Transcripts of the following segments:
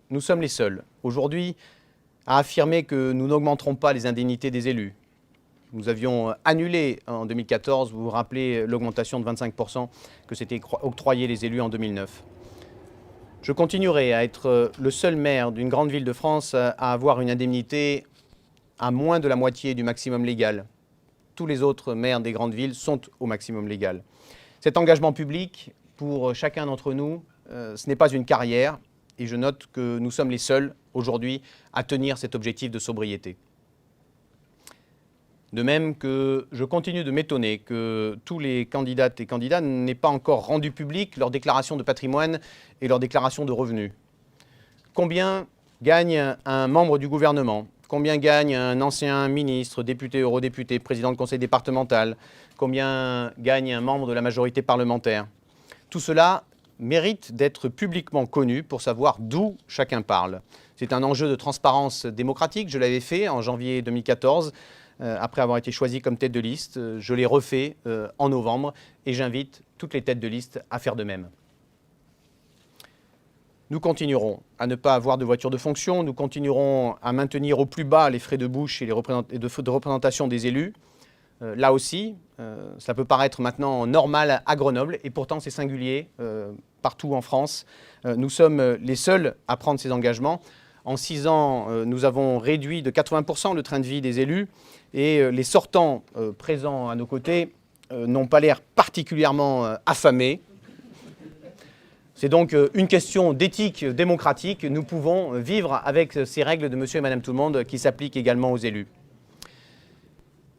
nous sommes les seuls, aujourd'hui, à affirmer que nous n'augmenterons pas les indemnités des élus. Nous avions annulé en 2014, vous vous rappelez, l'augmentation de 25% que s'étaient octroyé les élus en 2009. Je continuerai à être le seul maire d'une grande ville de France à avoir une indemnité à moins de la moitié du maximum légal. Tous les autres maires des grandes villes sont au maximum légal. Cet engagement public, pour chacun d'entre nous, ce n'est pas une carrière, et je note que nous sommes les seuls aujourd'hui à tenir cet objectif de sobriété. De même que je continue de m'étonner que tous les candidates et candidats n'aient pas encore rendu public leur déclaration de patrimoine et leur déclaration de revenus. Combien gagne un membre du gouvernement? Combien gagne un ancien ministre, député, eurodéputé, président de conseil départemental? Combien gagne un membre de la majorité parlementaire? Tout cela mérite d'être publiquement connu pour savoir d'où chacun parle. C'est un enjeu de transparence démocratique. Je l'avais fait en janvier 2014. Après avoir été choisi comme tête de liste, je l'ai refait en novembre et j'invite toutes les têtes de liste à faire de même. Nous continuerons à ne pas avoir de voiture de fonction, nous continuerons à maintenir au plus bas les frais de bouche et de représentation des élus. Là aussi, ça peut paraître maintenant normal à Grenoble et pourtant c'est singulier partout en France. Nous sommes les seuls à prendre ces engagements. En 6 ans, nous avons réduit de 80% le train de vie des élus et les sortants présents à nos côtés n'ont pas l'air particulièrement affamés. C'est donc une question d'éthique démocratique. Nous pouvons vivre avec ces règles de monsieur et madame tout le monde qui s'appliquent également aux élus.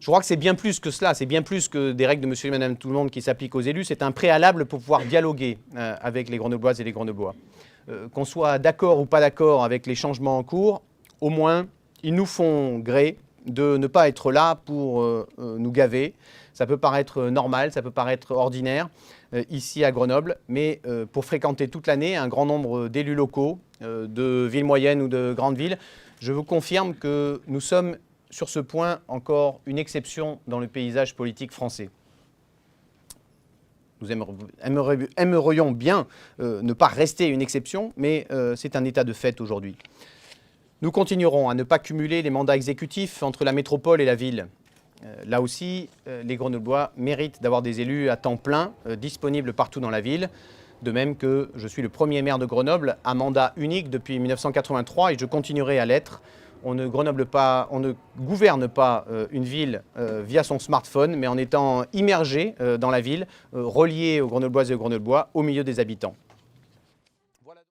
Je crois que c'est bien plus que cela, c'est bien plus que des règles de monsieur et madame tout le monde qui s'appliquent aux élus. C'est un préalable pour pouvoir dialoguer avec les Grenobloises et les Grenoblois. Qu'on soit d'accord ou pas d'accord avec les changements en cours, au moins, ils nous font gré de ne pas être là pour nous gaver. Ça peut paraître normal, ça peut paraître ordinaire ici à Grenoble, mais pour fréquenter toute l'année un grand nombre d'élus locaux de villes moyennes ou de grandes villes, je vous confirme que nous sommes sur ce point encore une exception dans le paysage politique français. Nous aimerions bien ne pas rester une exception, mais c'est un état de fait aujourd'hui. Nous continuerons à ne pas cumuler les mandats exécutifs entre la métropole et la ville. Là aussi, les Grenoblois méritent d'avoir des élus à temps plein, disponibles partout dans la ville. De même que je suis le premier maire de Grenoble à mandat unique depuis 1983 et je continuerai à l'être. On ne gouverne pas une ville via son smartphone, mais en étant immergé dans la ville, relié aux Grenobloises et aux Grenoblois, au milieu des habitants.